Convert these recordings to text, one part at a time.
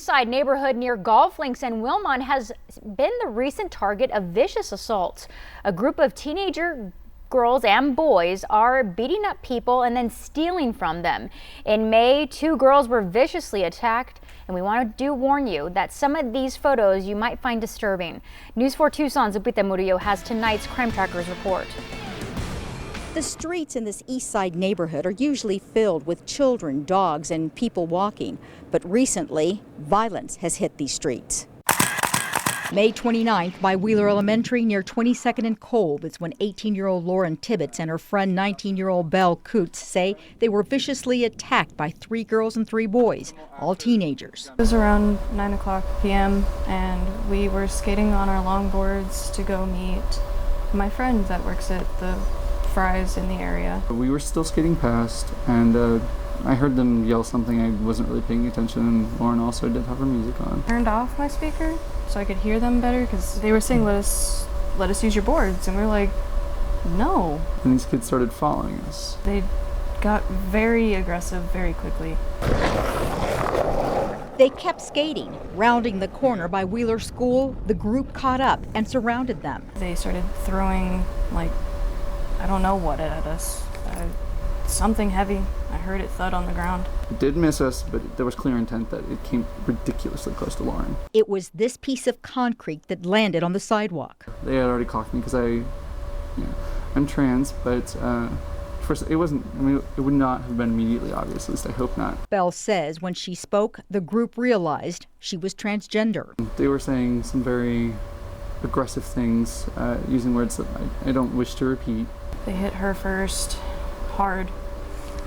Side neighborhood near golf links in Wilmot has been the recent target of vicious assaults. A group of teenager girls and boys are beating up people and then stealing from them. In May, 2 girls were viciously attacked, and we want to warn you that some of these photos you might find disturbing. News 4 Tucson's Lupita Murillo has tonight's Crime Trackers report. The streets in this East Side neighborhood are usually filled with children, dogs, and people walking. But recently, violence has hit these streets. May 29th by Wheeler Elementary near 22nd and Kolb is when 18-year-old Lauren Tibbetts and her friend 19-year-old Belle Coots say they were viciously attacked by 3 girls and 3 boys, all teenagers. It was around 9 p.m. and we were skating on our longboards to go meet my friend that works at the Fry's in the area. We were still skating past, and I heard them yell something. I wasn't really paying attention, and Lauren also did have her music on. Turned off my speaker so I could hear them better because they were saying, let us use your boards, and we were like, no. And these kids started following us. They got very aggressive very quickly. They kept skating. Rounding the corner by Wheeler School, the group caught up and surrounded them. They started throwing, like, I don't know what at us. Something heavy. I heard it thud on the ground. It did miss us, but there was clear intent that it came ridiculously close to Lauren. It was this piece of concrete that landed on the sidewalk. They had already clocked me because I'm trans, but first it wasn't. I mean, it would not have been immediately obvious. At least I hope not. Belle says when she spoke, the group realized she was transgender. They were saying some very aggressive things, using words that I don't wish to repeat. They hit her first, hard.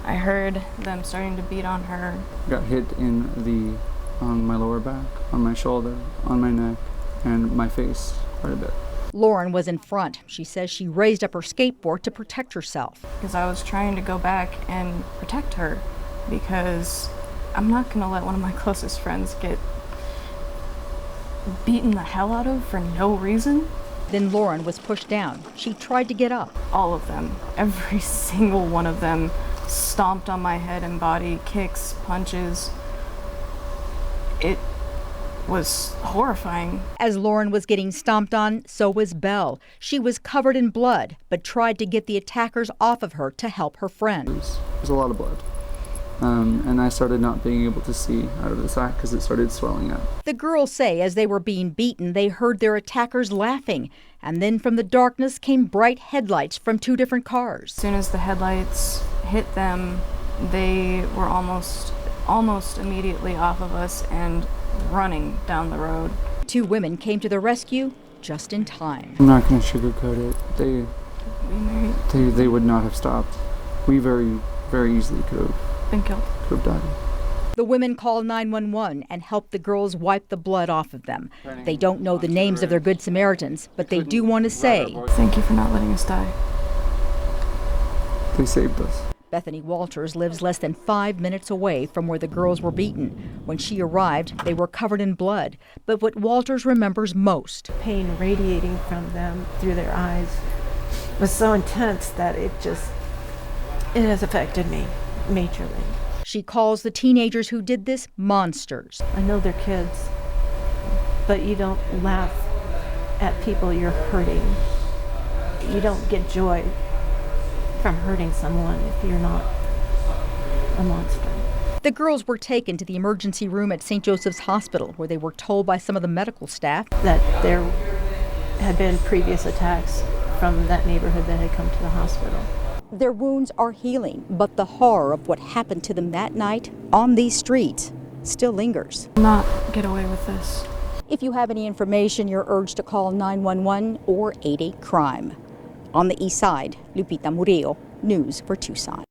I heard them starting to beat on her. Got hit on my lower back, on my shoulder, on my neck, and my face quite a bit. Lauren was in front. She says she raised up her skateboard to protect herself. Because I was trying to go back and protect her, because I'm not going to let one of my closest friends get beaten the hell out of for no reason. Then Lauren was pushed down. She tried to get up. All of them, every single one of them, stomped on my head and body, kicks, punches. It was horrifying. As Lauren was getting stomped on, so was Belle. She was covered in blood, but tried to get the attackers off of her to help her friend. There's a lot of blood. And I started not being able to see out of the sack because it started swelling up. The girls say as they were being beaten, they heard their attackers laughing. And then from the darkness came bright headlights from 2 different cars. As soon as the headlights hit them, they were almost immediately off of us and running down the road. 2 women came to the rescue just in time. I'm not going to sugarcoat it. They would not have stopped. We very, very easily could have been killed. Could have died. The women called 911 and helped the girls wipe the blood off of them. They don't know the names of their Good Samaritans, but they do want to say, thank you for not letting us die. They saved us. Bethany Walters lives less than 5 minutes away from where the girls were beaten. When she arrived, they were covered in blood. But what Walters remembers most, pain radiating from them through their eyes was so intense that it has affected me majorly. She calls the teenagers who did this monsters. I know they're kids, but you don't laugh at people you're hurting. You don't get joy from hurting someone if you're not a monster. The girls were taken to the emergency room at St. Joseph's Hospital, where they were told by some of the medical staff that there had been previous attacks from that neighborhood that had come to the hospital. Their wounds are healing, but the horror of what happened to them that night on these streets still lingers. Not get away with this. If you have any information, you're urged to call 911 or 88-CRIME. On the East Side, Lupita Murillo, News for Tucson.